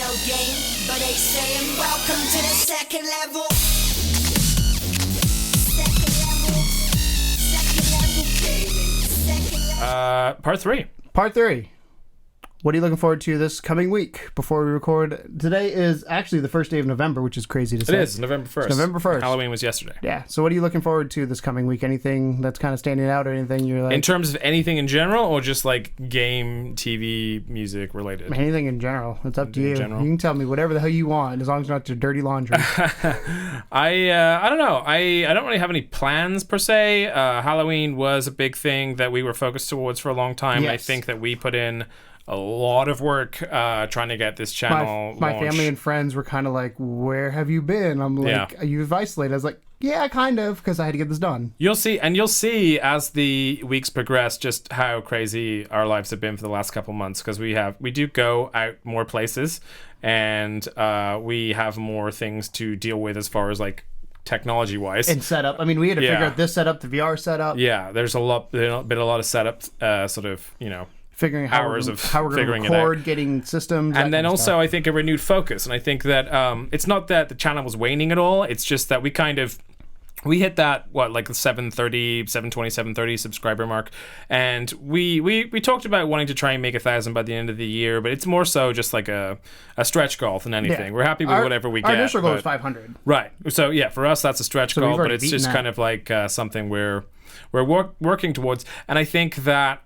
no game, but they saying welcome to the second level. Part 3. Part 3. What are you looking forward to this coming week before we record? Today is actually the first day of November, which is crazy to say. It is November 1st. It's November 1st. Halloween was yesterday. Yeah. So what are you looking forward to this coming week? Anything that's kind of standing out or anything you're like... In terms of anything in general or just like game, TV, music related? Anything in general. It's up to you. General. You can tell me whatever the hell you want as long as it's not your dirty laundry. I don't know. I don't really have any plans per se. Halloween was a big thing that we were focused towards for a long time. Yes. I think that we put in a lot of work trying to get this channel My launched. family and friends were kind of like, where have you been? I'm like, you've isolated. I was like, yeah, kind of, because I had to get this done. You'll see as the weeks progress just how crazy our lives have been for the last couple months, because we do go out more places, and we have more things to deal with as far as like technology wise And setup. I mean, we had to figure out this setup, the VR setup. Yeah, there's been a lot of setup sort of, Figuring out how we're going to record, getting systems. And then also, stuff. I think a renewed focus. And I think that it's not that the channel was waning at all. It's just that we hit that, like the 720 subscriber mark. And we talked about wanting to try and make 1,000 by the end of the year, but it's more so just like a stretch goal than anything. Yeah. We're happy with whatever we get. Our initial goal is 500. Right. So yeah, for us, that's a stretch goal, but it's just kind of like something we're working towards. And I think that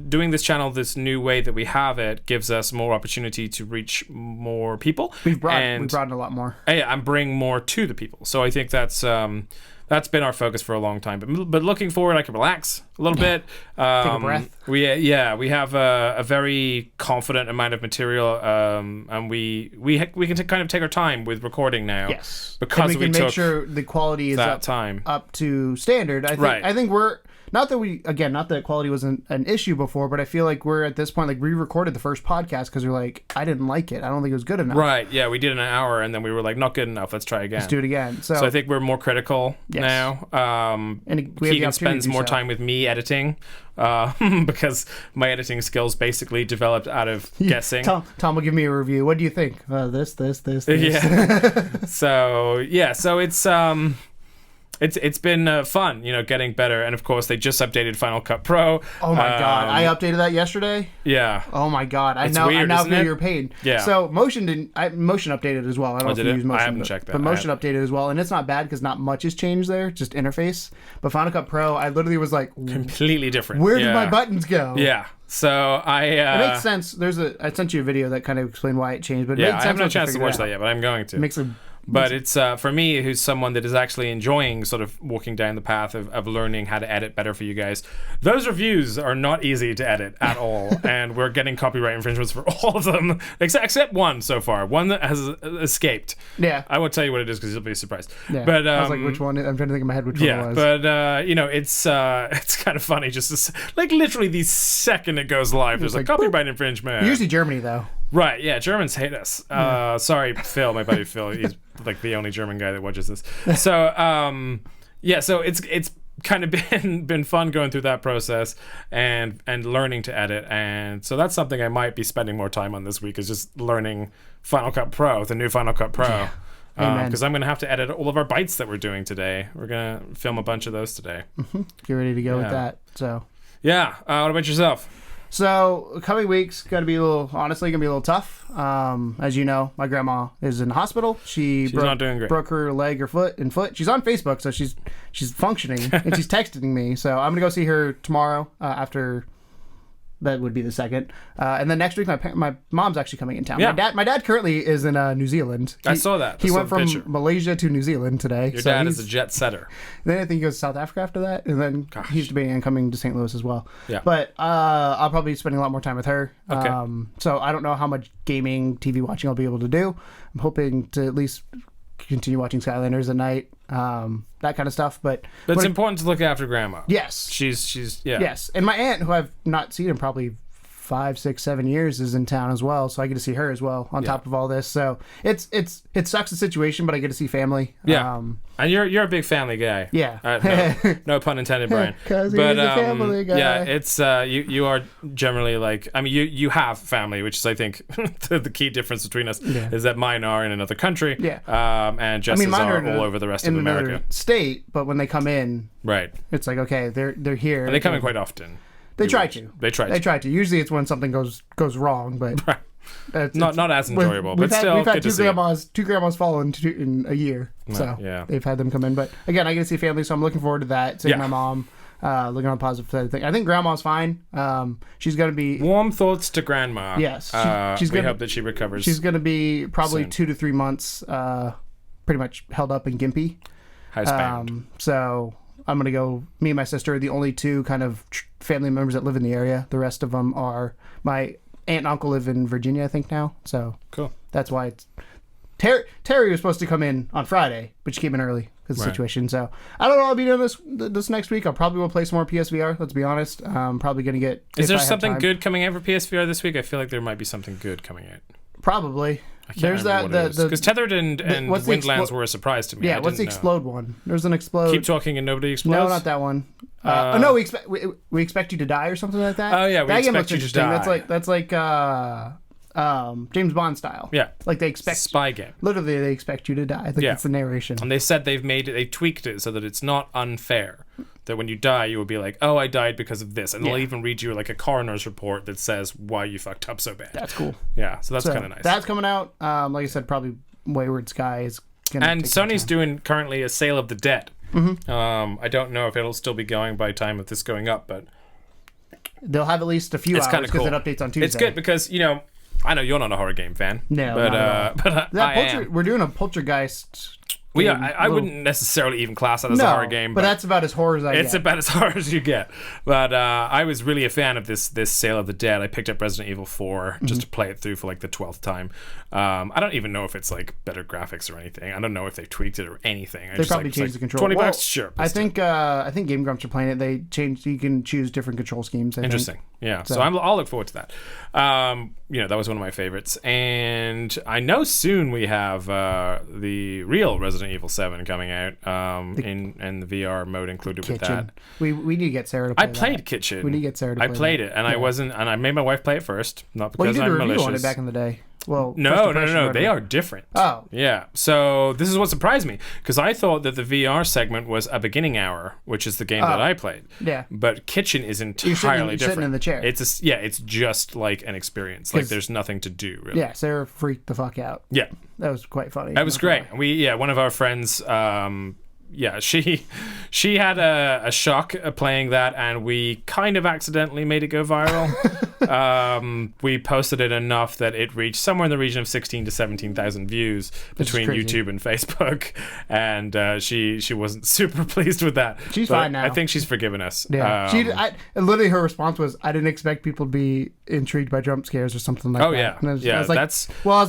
doing this channel this new way that we have it gives us more opportunity to reach more people. We've brought in a lot more. And bring more to the people. So I think that's been our focus for a long time. But looking forward, I can relax a little bit. Take a breath. We have a very confident amount of material, and we can kind of take our time with recording now. Yes, because and we can make sure the quality is up to standard. I think we're. Not that quality wasn't an issue before, but I feel like we're at this point, like, we recorded the first podcast because we're like, I didn't like it. I don't think it was good enough. Right, yeah, we did an hour, and then we were like, not good enough, let's try again. Let's do it again. So I think we're more critical now. And Keegan spends more time with me editing, because my editing skills basically developed out of guessing. Tom will give me a review. What do you think? This. Yeah. So it's been fun, getting better. And of course, they just updated Final Cut Pro. Oh my God. I updated that yesterday. Yeah. Oh my God. I it's now weird, feel your pain. Yeah. So Motion updated as well. I don't know if you use Motion. I haven't checked that. But Motion updated as well. And it's not bad because not much has changed there, just interface. But Final Cut Pro, I literally was like, completely different. Where did my buttons go? Yeah. So it makes sense. I sent you a video that kind of explained why it changed. But it made sense. I haven't had a chance to watch that yet, but I'm going to. But it's for me, who's someone that is actually enjoying sort of walking down the path of learning how to edit better for you guys. Those reviews are not easy to edit at all, and we're getting copyright infringements for all of them, except one so far. One that has escaped. Yeah. I won't tell you what it is because you'll be surprised. Yeah. But I was like, which one? I'm trying to think in my head which one it was. But it's kind of funny just to, like, literally the second it goes live, there's like copyright infringement. Usually Germany though. Right, yeah, Germans hate us. Sorry, Phil, my buddy Phil. He's like the only German guy that watches this. So, so it's kind of been fun going through that process and learning to edit. And so that's something I might be spending more time on this week, is just learning Final Cut Pro, the new Final Cut Pro. Yeah. Because I'm going to have to edit all of our bites that we're doing today. We're going to film a bunch of those today. Mm-hmm. Get ready to go with that. So. Yeah. What about yourself? So, coming weeks gonna be a little tough. As you know, my grandma is in the hospital. She's not doing great. Broke her leg or foot. She's on Facebook, so she's functioning, and she's texting me. So I'm gonna go see her tomorrow after. That would be the second. And then next week, my mom's actually coming in town. Yeah. My dad currently is in New Zealand. I saw that. He went from Malaysia to New Zealand today. Your dad is a jet setter. Then I think he goes to South Africa after that. And then he's debating on coming to St. Louis as well. Yeah. But I'll probably be spending a lot more time with her. Okay. So I don't know how much gaming, TV watching I'll be able to do. I'm hoping to at least continue watching Skylanders at night. That kind of stuff. But it's important to look after grandma. Yes. She's Yes. And my aunt, who I've not seen in probably 5, 6, 7 years is in town as well, so I get to see her as well on top of all this. So it sucks the situation, but I get to see family. Yeah, and you're a big family guy. Yeah, no pun intended, Brian. Because he's a family guy. Yeah, it's you are generally like, I mean, you have family, which is I think the key difference between us is that mine are in another country. Yeah, and Jess's are all over the rest of America. State, but when they come in, right, it's like okay, they're here. And they come in quite often. They try to. They try to. Usually it's when something goes wrong, but it's not as enjoyable. But still, we've had two grandmas fall in a year, so they've had them come in. But again, I get to see family, so I'm looking forward to that. Seeing my mom, looking on the positive side of things. I think grandma's fine. She's gonna be warm thoughts to grandma. Yes, we hope that she recovers. She's gonna be probably soon. 2 to 3 months, pretty much held up in Gympie. Housebound. So I'm going to go, me and my sister are the only two kind of family members that live in the area. The rest of them are, my aunt and uncle live in Virginia, I think now. So cool. That's why it's, Terry was supposed to come in on Friday, but she came in early because of the situation. So I don't know what I'll be doing this next week. I'll probably will play some more PSVR, let's be honest. I'm probably going to get... Is there something good coming out for PSVR this week? I feel like there might be something good coming out. Probably. There's that because Tethered and Windlands were a surprise to me. Yeah, what's the Explode one? There's an Explode. Keep Talking and Nobody Explodes. No, not that one. No, we expect you to die or something like that. Oh yeah, we expect you to die. That's like James Bond style. Yeah, like they expect spy game. Literally, they expect you to die. I think it's the narration. And they said they tweaked it so that it's not unfair. That when you die, you will be like, oh, I died because of this. And they'll even read you like a coroner's report that says why you fucked up so bad. That's cool. Yeah, so that's kind of nice. That's coming out. Like I said, probably Wayward Sky is going to. And Sony's doing currently a Sale of the Dead. Mm-hmm. I don't know if it'll still be going by time of this going up, but... They'll have at least a few hours because cool. it updates on Tuesday. It's good because, I know you're not a horror game fan. No, but I am. We're doing a Poltergeist... Well, yeah, I wouldn't necessarily even class that as a horror game. But that's about as horror as I get. It's about as horror as you get. But I was really a fan of this Sale of the Dead. I picked up Resident Evil 4 just to play it through for like the 12th time. I don't even know if it's like better graphics or anything. I don't know if they tweaked it or anything. They probably changed the control. $20, sure. I think Game Grumps are playing it. They changed. You can choose different control schemes. Interesting. Yeah. So I'll look forward to that. That was one of my favorites. And I know soon we have the real Resident Evil 7 coming out in the VR mode included with that. We need to get Sarah to play I played Kitchen. We need to get Sarah to play I played it, and I made my wife play it first, not because I'm malicious. You did a review on it back in the day. Well, no. They are different. Oh. Yeah. So this is what surprised me, because I thought that the VR segment was a beginning hour, which is the game that I played. Yeah. But Kitchen is entirely different. You're sitting in the chair. It's just like an experience. Like there's nothing to do, really. Yeah, Sarah freaked the fuck out. Yeah. That was quite funny. That was great. One of our friends... she had a shock playing that, and we kind of accidentally made it go viral. We posted it enough that it reached somewhere in the region of 16 to 17,000 views between YouTube and Facebook, and she wasn't super pleased with that. She's fine now. I think she's forgiven us. Yeah, literally her response was, "I didn't expect people to be intrigued by jump scares or something like that." Oh yeah, and I was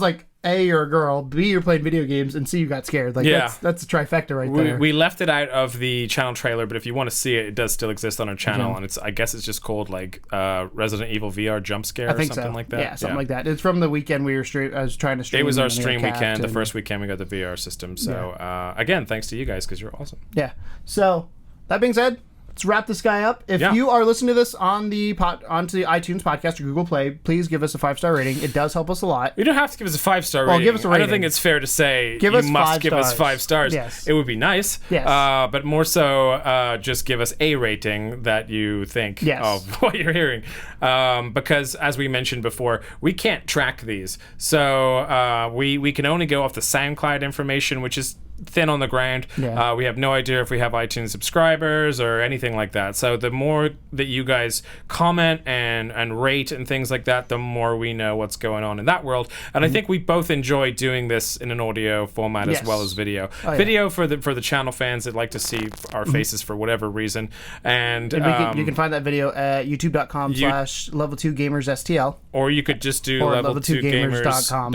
like, A, you're a girl. B, you're playing video games, and C, you got scared. That's a trifecta right there. We left it out of the channel trailer, but if you want to see it, it does still exist on our channel, and I guess it's just called like Resident Evil VR jump scare or something like that. Yeah, something like that. It's from the weekend I was trying to stream. It was our stream weekend, the first weekend we got the VR system. So again, thanks to you guys because you're awesome. Yeah. So that being said, let's wrap this guy up. If you are listening to this on onto the iTunes podcast or Google Play, please give us a 5-star rating. It does help us a lot. You don't have to give us a 5-star rating. Give us a rating. I don't think it's fair to say you must give us 5 stars. Yes. It would be nice. Yes. But more so, just give us a rating that you think of what you're hearing. Because as we mentioned before, we can't track these. So we can only go off the SoundCloud information, which is thin on the ground. We have no idea if we have iTunes subscribers or anything like that. So the more that you guys comment and rate and things like that, the more we know what's going on in that world. And I think we both enjoy doing this in an audio format as well as video. Video for the channel fans that like to see our faces for whatever reason. And you can find that video at youtube.com/level2gamersstl. Or you could just do level2gamers.com,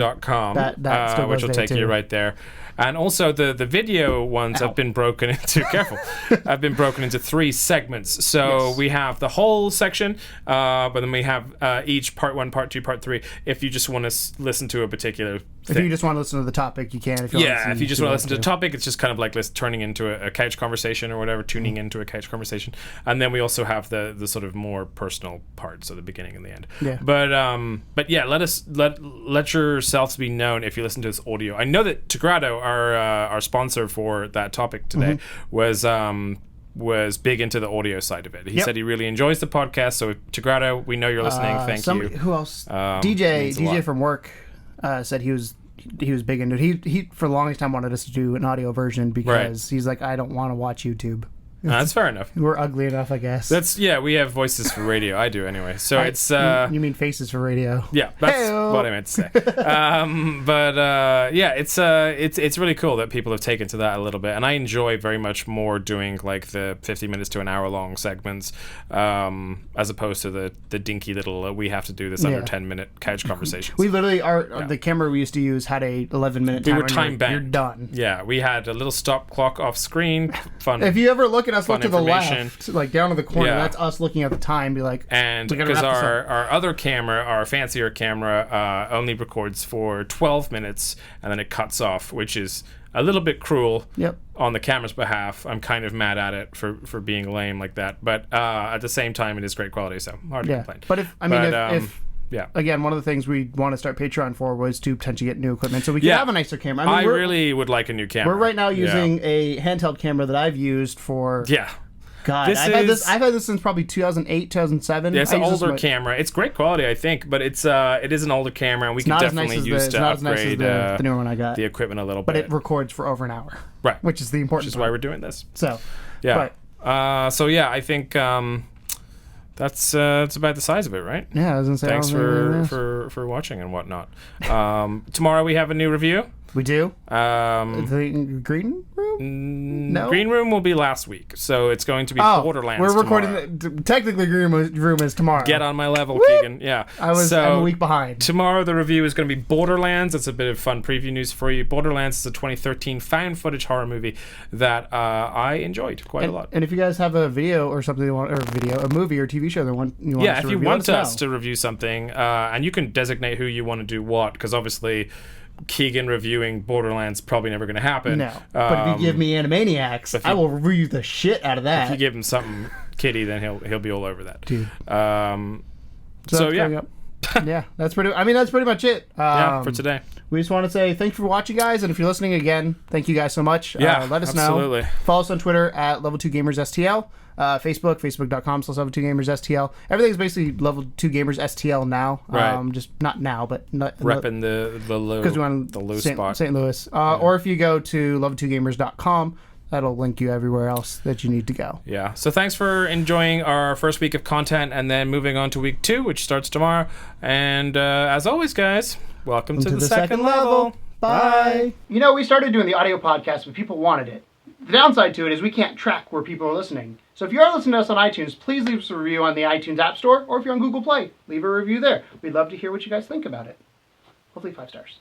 that which will take you right there. And also the video ones have been broken into have been broken into 3 segments. So we have the whole section, but then we have each part 1, part 2, part 3. If you just want to listen to a particular thing. If you just want to listen to the topic, you can. If you just want to listen to the topic, it's just kind of like turning into a couch conversation or whatever, tuning into a couch conversation. And then we also have the sort of more personal parts, so the beginning and the end. Yeah. But yeah, let yourselves be known if you listen to this audio. I know that Tigrado, our sponsor for that topic today, was big into the audio side of it. He said he really enjoys the podcast. So Tigrado, we know you're listening. Thank you. Who else? DJ from work said he was big into it. He for the longest time wanted us to do an audio version because he's like, I don't want to watch YouTube. That's fair enough. We're ugly enough, I guess. We have voices for radio. I do anyway. So it's you mean faces for radio? Yeah, that's what I meant to say. It's really cool that people have taken to that a little bit, and I enjoy very much more doing like the 50 minutes to an hour long segments, as opposed to the dinky little we have to do this under 10-minute couch conversations. We literally the camera we used to use had a 11-minute timer. We were time banned. You're done. Yeah, we had a little stop clock off screen. Fun. If you ever look at us, look to the left, like down to the corner. That's us looking at the time. Be like, and because our other camera, our fancier camera, only records for 12 minutes and then it cuts off, which is a little bit cruel. On the camera's behalf. I'm kind of mad at it for being lame like that. But at the same time, it is great quality, so hard to complain. But if again, one of the things we want to start Patreon for was to potentially get new equipment, so we can have a nicer camera. I really would like a new camera. We're right now using a handheld camera that I've used for. God, I've had this since probably 2008, 2007. Yeah, it's an older camera. It's great quality, I think, but it is an older camera, and we can definitely use to upgrade the newer one I got. The equipment a little bit. But it records for over an hour, right? Which is the important. Which is why we're doing this. So, yeah. I think. That's about the size of it, right? Yeah, I was gonna say. Thanks for watching and whatnot. Tomorrow we have a new review. We do. The green room? No. Green room will be last week, so it's going to be Borderlands. We're recording. Technically, green room is tomorrow. Get on my level, Keegan. Yeah. I'm a week behind. Tomorrow the review is going to be Borderlands. It's a bit of fun preview news for you. Borderlands is a 2013 found footage horror movie that I enjoyed quite a lot. And if you guys have a video or something you want, or a movie or TV show that you want us to review, if you want us to review something, and you can designate who you want to do what, because obviously Keegan reviewing Borderlands probably never going to happen. No, but if you give me Animaniacs, I will review the shit out of that. If you give him something kiddie, then he'll be all over that. Dude. Yeah, that's pretty much it. For today. We just want to say thank you for watching, guys, and if you're listening again, thank you guys so much. Let us know. Follow us on Twitter at Level2GamersSTL. Facebook.com/Level2GamersSTL. Everything's basically Level2GamersSTL now. Right. Just not now, but repping the low, because we want the low spot. St. Louis. Or if you go to Level2Gamers.com, that'll link you everywhere else that you need to go. Yeah. So thanks for enjoying our first week of content, and then moving on to week 2, which starts tomorrow. And as always, guys, welcome to the second level. Bye. We started doing the audio podcast, but people wanted it. The downside to it is we can't track where people are listening. So if you are listening to us on iTunes, please leave us a review on the iTunes App Store, or if you're on Google Play, leave a review there. We'd love to hear what you guys think about it. Hopefully 5 stars.